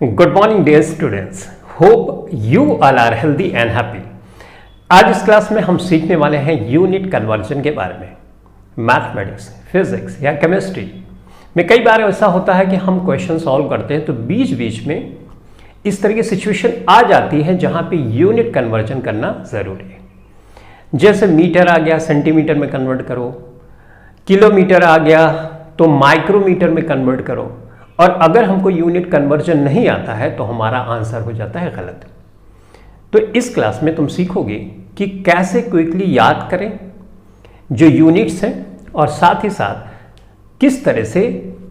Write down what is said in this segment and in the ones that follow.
Good morning dear students. Hope you all are healthy and happy. आज इस class में हम सीखने वाले हैं यूनिट कन्वर्जन के बारे में। मैथमेटिक्स, फिजिक्स या केमिस्ट्री में कई बार ऐसा होता है कि हम क्वेश्चन सॉल्व करते हैं तो बीच बीच में इस तरह की सिचुएशन आ जाती है जहां पे यूनिट कन्वर्जन करना ज़रूरी है। जैसे मीटर आ गया सेंटीमीटर में कन्वर्ट करो, किलोमीटर आ गया तो माइक्रोमीटर में कन्वर्ट करो, और अगर हमको यूनिट कन्वर्जन नहीं आता है तो हमारा आंसर हो जाता है गलत। तो इस क्लास में तुम सीखोगे कि कैसे क्विकली याद करें जो यूनिट्स हैं और साथ ही साथ किस तरह से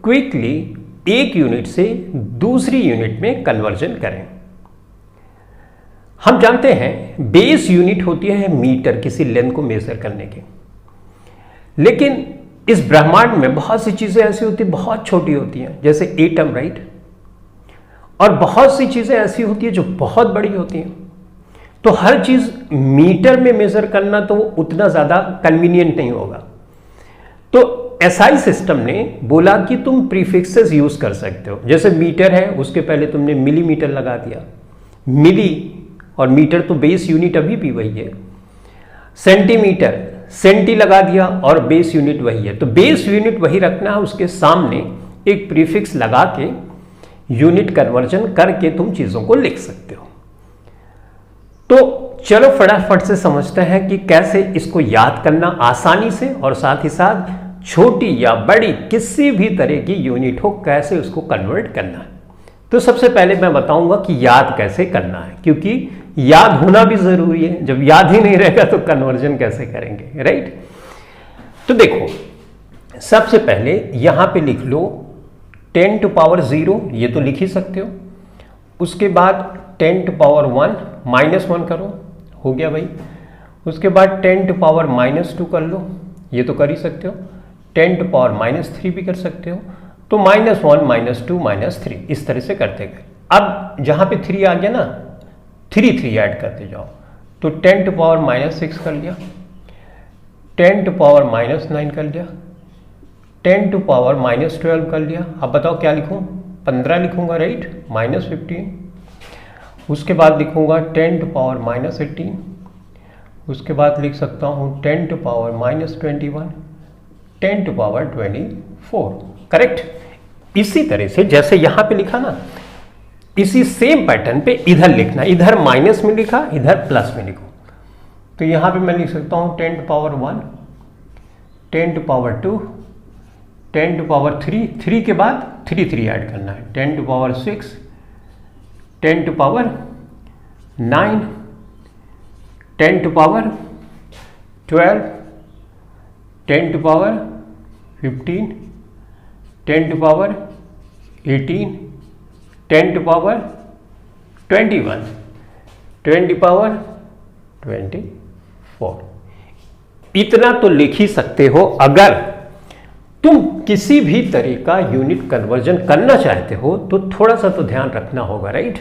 क्विकली एक यूनिट से दूसरी यूनिट में कन्वर्जन करें। हम जानते हैं बेस यूनिट होती है मीटर, किसी लेंथ को मेजर करने की, लेकिन इस ब्रह्मांड में बहुत सी चीजें ऐसी होती बहुत छोटी होती हैं, जैसे एटम, राइट, और बहुत सी चीजें ऐसी होती है जो बहुत बड़ी होती हैं। तो हर चीज मीटर में मेजर करना तो उतना ज्यादा कन्वीनियंट नहीं होगा। तो एसआई सिस्टम ने बोला कि तुम प्रीफिक्सेस यूज कर सकते हो। जैसे मीटर है उसके पहले तुमने मिलीमीटर लगा दिया, मिली और मीटर तो बेस यूनिट अभी भी वही है। सेंटीमीटर, सेंटी लगा दिया और बेस यूनिट वही है। तो बेस यूनिट वही रखना है, उसके सामने एक प्रीफिक्स लगा के यूनिट कन्वर्जन करके तुम चीजों को लिख सकते हो। तो चलो फटाफट से समझते हैं कि कैसे इसको याद करना आसानी से और साथ ही साथ छोटी या बड़ी किसी भी तरह की यूनिट हो कैसे उसको कन्वर्ट करना है। तो सबसे पहले मैं बताऊंगा कि याद कैसे करना है, क्योंकि याद होना भी जरूरी है। जब याद ही नहीं रहेगा तो कन्वर्जन कैसे करेंगे, राइट। तो देखो सबसे पहले यहां पे लिख लो 10 टू पावर 0, ये तो लिख ही सकते हो। उसके बाद 10 टू पावर 1 -1 करो, हो गया भाई। उसके बाद 10 टू पावर -2 कर लो, ये तो कर ही सकते हो। 10 टू पावर -3 भी कर सकते हो। तो -1 -2 -3 इस तरह से करते गए। अब जहां पे 3 आ गया ना, 3 ऐड करते जाओ। तो 10 टू पावर -6 कर लिया, 10 टू पावर -9 कर लिया, 10 टू पावर -12 कर लिया। अब बताओ क्या लिखूं? 15 लिखूंगा, राइट, -15। उसके बाद लिखूंगा 10 टू पावर -18। उसके बाद लिख सकता हूं 10 to power -21, 10 to power 24, correct. इसी तरह से जैसे यहां पे लिखा ना, इसी सेम पैटर्न पे इधर लिखना। इधर माइनस में लिखा, इधर प्लस में लिखो। तो यहां पे मैं लिख सकता हूं 10 to power 1, 10 to power 2, 10 to power 3 के बाद 3 ऐड करना है, 10 to power 6, 10 to power 9, 10 to power 12, 10 to power 15, 10 to power 18, 10 to power 21, 10 to power 24। इतना तो लिख ही सकते हो। अगर तुम किसी भी तरह का यूनिट कन्वर्जन करना चाहते हो तो थोड़ा सा तो ध्यान रखना होगा, राइट।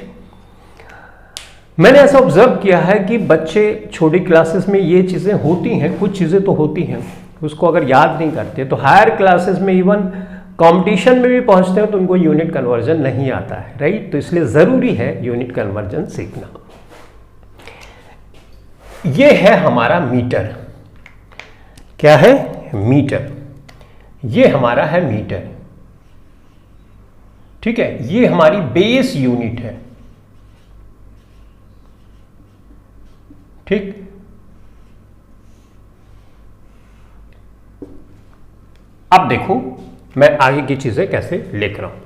मैंने ऐसा ऑब्जर्व किया है कि बच्चे छोटी क्लासेस में ये चीज़ें होती हैं, कुछ चीज़ें तो होती हैं, उसको अगर याद नहीं करते तो हायर क्लासेस में इवन कंपटीशन में भी पहुंचते हो तो उनको यूनिट कन्वर्जन नहीं आता है, राइट। तो इसलिए ज़रूरी है यूनिट कन्वर्जन सीखना। ये है हमारा मीटर। क्या है? मीटर। ये हमारा है मीटर, ठीक है। ये हमारी बेस यूनिट है, ठीक। अब देखो मैं आगे की चीजें कैसे लिख रहा हूं।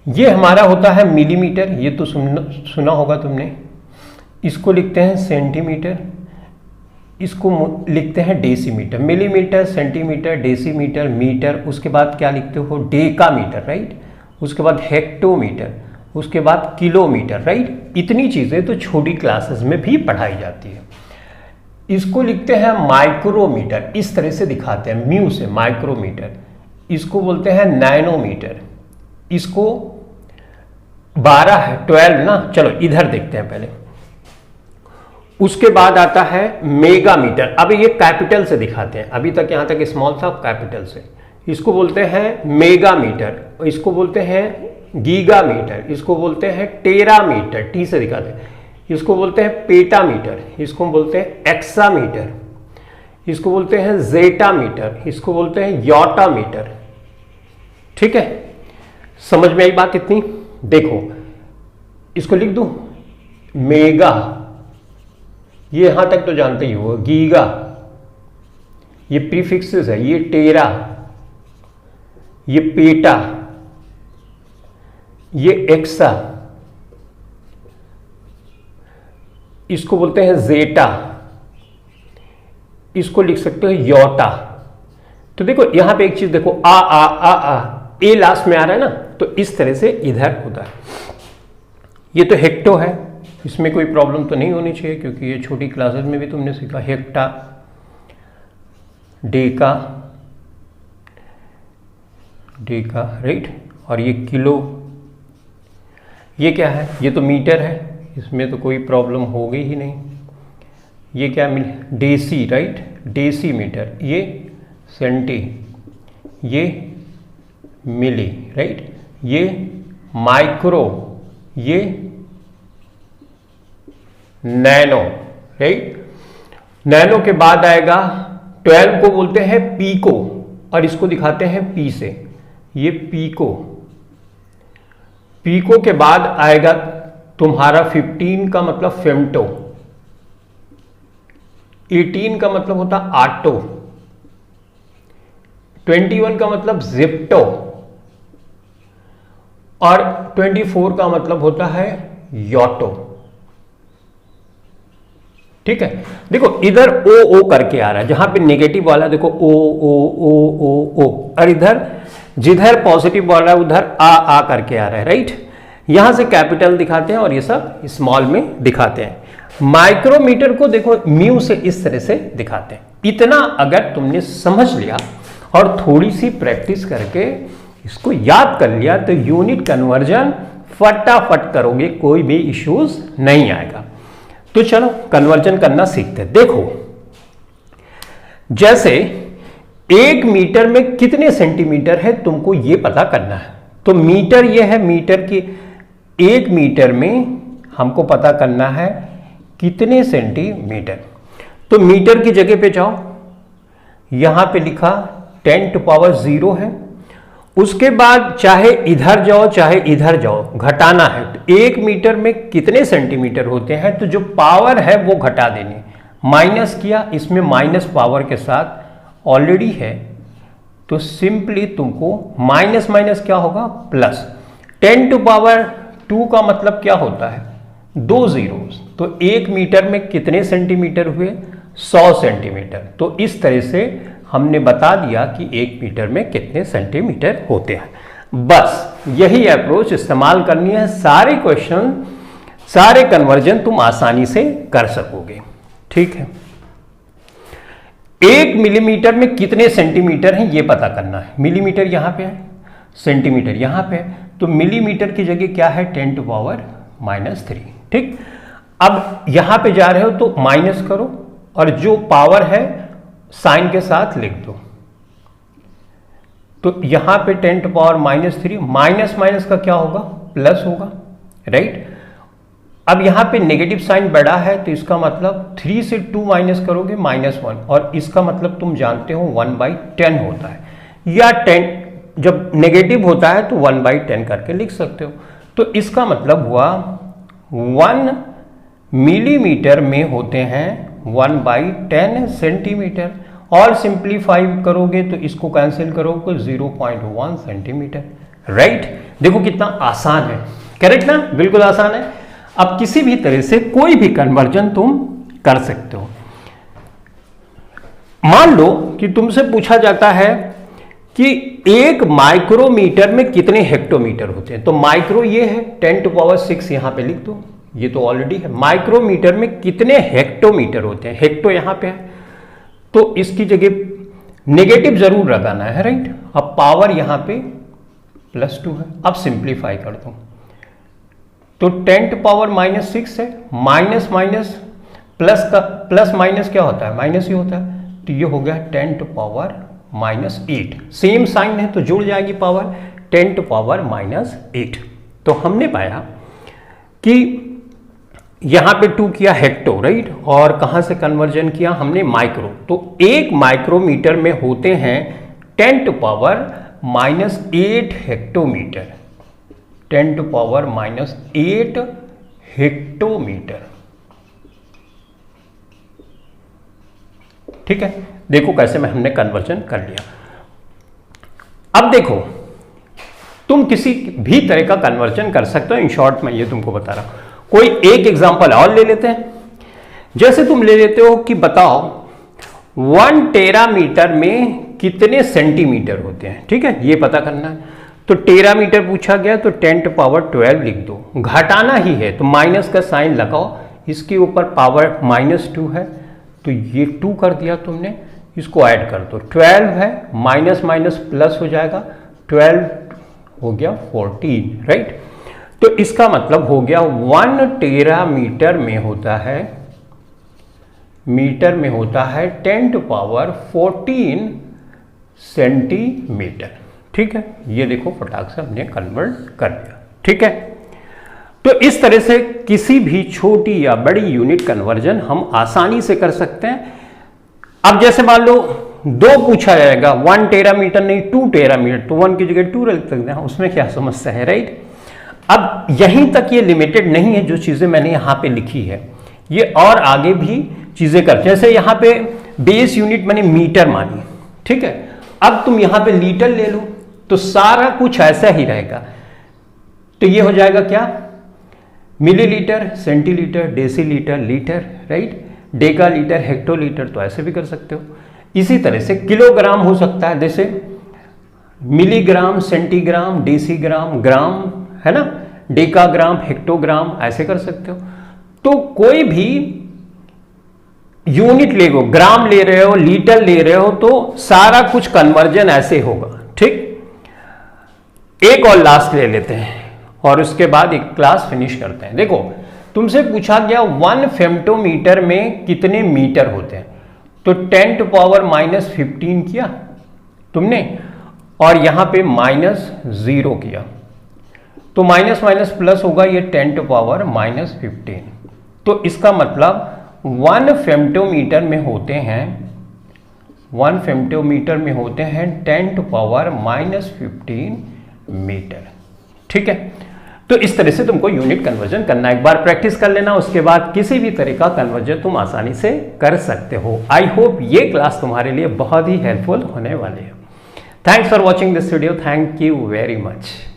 ये हमारा होता है मिलीमीटर, ये तो सुना होगा तुमने। इसको लिखते हैं सेंटीमीटर, इसको लिखते हैं decimetre. Millimetre, centimetre, decimetre, metre. उसके बाद क्या लिखते हो? Decametre, right. उसके बाद हेक्टोमीटर, उसके बाद किलोमीटर, राइट। इतनी चीजें तो छोटी क्लासेस में भी पढ़ाई जाती है। इसको लिखते हैं माइक्रोमीटर, इस तरह से दिखाते हैं, म्यू से माइक्रोमीटर। इसको बोलते हैं नैनोमीटर। इसको 12 है, 12 ना। चलो इधर देखते हैं पहले। उसके बाद आता है मेगामीटर। अब ये कैपिटल से दिखाते हैं, अभी तक यहां तक स्मॉल था, कैपिटल से। इसको बोलते हैं मेगामीटर, इसको बोलते हैं गीगामीटर, इसको बोलते हैं टेरामीटर, टी से दिखाते हैं, इसको बोलते हैं पेटामीटर, इसको बोलते हैं एक्सामीटर, इसको बोलते हैं जेटामीटर, इसको बोलते हैं योटामीटर। ठीक है, समझ में आई बात इतनी? देखो इसको लिख दूं, मेगा, ये यहां तक तो जानते ही हो, गीगा ये प्रीफिक्सेस है, ये टेरा, ये पेटा, ये एक्सा, इसको बोलते हैं जेटा, इसको लिख सकते हो योटा। तो देखो यहां पे एक चीज देखो, आ ए लास्ट में आ रहा है ना, तो इस तरह से इधर उधर। ये तो हेक्टो है, इसमें कोई प्रॉब्लम तो नहीं होनी चाहिए क्योंकि ये छोटी क्लासेस में भी तुमने सीखा, हेक्टा, डेका, डेका राइट, और ये किलो, ये क्या है? ये तो मीटर है, इसमें तो कोई प्रॉब्लम हो गई ही नहीं। ये क्या मिले? डेसी राइट, डेसी मीटर, ये सेंटी, ये मिली राइट, ये माइक्रो, ये नैनो राइट। नैनो के बाद आएगा 12 को बोलते हैं पीको, और इसको दिखाते हैं पी से, ये पीको। पीको के बाद आएगा तुम्हारा 15 का मतलब फेम्टो, 18 का मतलब होता आटो, 21 का मतलब जिप्टो, और 24 का मतलब होता है योटो। ठीक है, देखो इधर ओ करके आ रहा है, जहां पे नेगेटिव वाला देखो ओ, और इधर जिधर पॉजिटिव वाला उधर आ करके आ रहा है राइट। यहां से कैपिटल दिखाते हैं और ये सब स्मॉल में दिखाते हैं। माइक्रोमीटर को देखो म्यू से इस तरह से दिखाते हैं। इतना अगर तुमने समझ लिया और थोड़ी सी प्रैक्टिस करके इसको याद कर लिया तो यूनिट कन्वर्जन फटाफट करोगे, कोई भी इश्यूज नहीं आएगा। तो चलो कन्वर्जन करना सीखते हैं। देखो जैसे 1 मीटर में कितने सेंटीमीटर है तुमको ये पता करना है। तो मीटर ये है, मीटर की 1 मीटर में हमको पता करना है कितने सेंटीमीटर। तो मीटर की जगह पे जाओ, यहां पे लिखा 10⁻�0 है। उसके बाद चाहे इधर जाओ चाहे इधर जाओ, घटाना है। तो 1 मीटर में कितने सेंटीमीटर होते हैं, तो जो पावर है वो घटा देनी। माइनस किया, इसमें माइनस पावर के साथ ऑलरेडी है, तो सिंपली तुमको माइनस माइनस क्या होगा, प्लस। 10⁻2 का मतलब क्या होता है, 2 जीरोस। तो 1 मीटर में कितने सेंटीमीटर हुए, 100 सेंटीमीटर। तो इस तरह से हमने बता दिया कि 1 मीटर में कितने सेंटीमीटर होते हैं। बस यही अप्रोच इस्तेमाल करनी है, सारे क्वेश्चन सारे कन्वर्जन तुम आसानी से कर सकोगे। ठीक है, 1 मिलीमीटर में कितने सेंटीमीटर हैं ये पता करना है। मिलीमीटर यहां पे है, सेंटीमीटर यहां पे है, तो मिलीमीटर की जगह क्या है, 10⁻³ ठीक। अब यहां पे जा रहे हो तो माइनस करो और जो पावर है साइन के साथ लिख दो। तो यहां पे 10⁻³ माइनस माइनस का क्या होगा, प्लस होगा राइट। अब यहां पे नेगेटिव साइन बढ़ा है तो इसका मतलब 3 से 2 माइनस करोगे -1, और इसका मतलब तुम जानते हो 1/10 होता है, या 10 जब नेगेटिव होता है तो 1/10 करके लिख सकते हो। तो इसका मतलब हुआ 1 मिलीमीटर में होते हैं 1/10 सेंटीमीटर, और सिंप्लीफाई करोगे तो इसको कैंसिल करोगे 0.1 सेंटीमीटर राइट। देखो कितना आसान है, करेक्ट ना, बिल्कुल आसान है। अब किसी भी तरह से कोई भी कन्वर्जन तुम कर सकते हो। मान लो कि तुमसे पूछा जाता है कि 1 माइक्रोमीटर में कितने हेक्टोमीटर होते हैं। तो माइक्रो ये है, 10⁻6 यहां पे लिख दो, ये तो ऑलरेडी है। माइक्रोमीटर में कितने हेक्टोमीटर होते हैं, हेक्टो यहां पे है तो इसकी जगह नेगेटिव जरूर लगाना है राइट। अब पावर यहां पे +2 है। अब सिंप्लीफाई कर दो तो 10⁻⁻6 है, माइनस माइनस प्लस का प्लस माइनस क्या होता है, माइनस ही होता है। तो ये हो गया 10⁻⁸। सेम साइन है तो जुड़ जाएगी पावर, 10⁻⁸। तो हमने पाया कि यहां पे 2 किया हेक्टो, राइट, और कहां से कन्वर्जन किया हमने माइक्रो। तो 1 माइक्रोमीटर में होते हैं 10⁻⁸ हेक्टोमीटर, 10⁻⁸ हेक्टोमीटर। ठीक है, देखो कैसे में हमने कन्वर्जन कर लिया। अब देखो तुम किसी भी तरह का कन्वर्जन कर सकते हो, इन शॉर्ट में ये तुमको बता रहा हूं। कोई एक एग्जांपल और ले लेते हैं। जैसे तुम ले लेते हो कि बताओ 1 टेरामीटर में कितने सेंटीमीटर होते हैं। ठीक है, ये पता करना है। तो टेरामीटर पूछा गया तो 10⁻12 लिख दो, घटाना ही है तो माइनस का साइन लगाओ, इसके ऊपर पावर -2 है तो ये 2 कर दिया तुमने, इसको ऐड कर दो, 12 है, माइनस माइनस प्लस हो जाएगा, 12 हो गया 14, राइट। तो इसका मतलब हो गया 1 टेरामीटर में होता है, मीटर में होता है 10⁻14 सेंटीमीटर। ठीक है, ये देखो फटाक से हमने कन्वर्ट कर दिया। ठीक है, तो इस तरह से किसी भी छोटी या बड़ी यूनिट कन्वर्जन हम आसानी से कर सकते हैं। अब जैसे मान लो 2 पूछा जाएगा, 1 टेरामीटर नहीं 2 टेरामीटर, तो 1 की जगह 2 रख सकते हैं, उसमें क्या समस्या है, राइट। अब यहीं तक ये लिमिटेड नहीं है, जो चीजें मैंने यहां पे लिखी है ये और आगे भी चीजें कर, जैसे यहां पे बेस यूनिट मैंने मीटर मानी। ठीक है, अब तुम यहां पे लीटर ले लो तो सारा कुछ ऐसा ही रहेगा। तो ये हो जाएगा क्या, millilitre, centilitre, decilitre, litre, right, decalitre, hectolitre, तो ऐसे भी कर सकते हो। इसी तरह से किलोग्राम हो सकता है, जैसे मिलीग्राम, सेंटीग्राम, डेसीग्राम, ग्राम, है ना, डेकाग्राम, हेक्टोग्राम, ऐसे कर सकते हो। तो कोई भी यूनिट ले लो, ग्राम ले रहे हो, लीटर ले रहे हो, तो सारा कुछ कन्वर्जन ऐसे होगा। ठीक, एक और लास्ट ले लेते हैं और उसके बाद एक क्लास फिनिश करते हैं। देखो तुमसे पूछा गया 1 फेम्टोमीटर में कितने मीटर होते हैं, तो 10⁻⁻15 किया तुमने और यहां पे -0 किया, तो माइनस माइनस प्लस होगा, ये 10⁻⁻15। तो इसका मतलब 1 फेम्टोमीटर में होते हैं 1 फेम्टोमीटर में होते हैं 10⁻⁻15 मीटर। ठीक है, तो इस तरह से तुमको यूनिट कन्वर्जन करना, एक बार प्रैक्टिस कर लेना, उसके बाद किसी भी तरह का कन्वर्जन तुम आसानी से कर सकते हो। आई होप ये क्लास तुम्हारे लिए बहुत ही हेल्पफुल होने वाली है। Thanks for watching this video, thank you very much.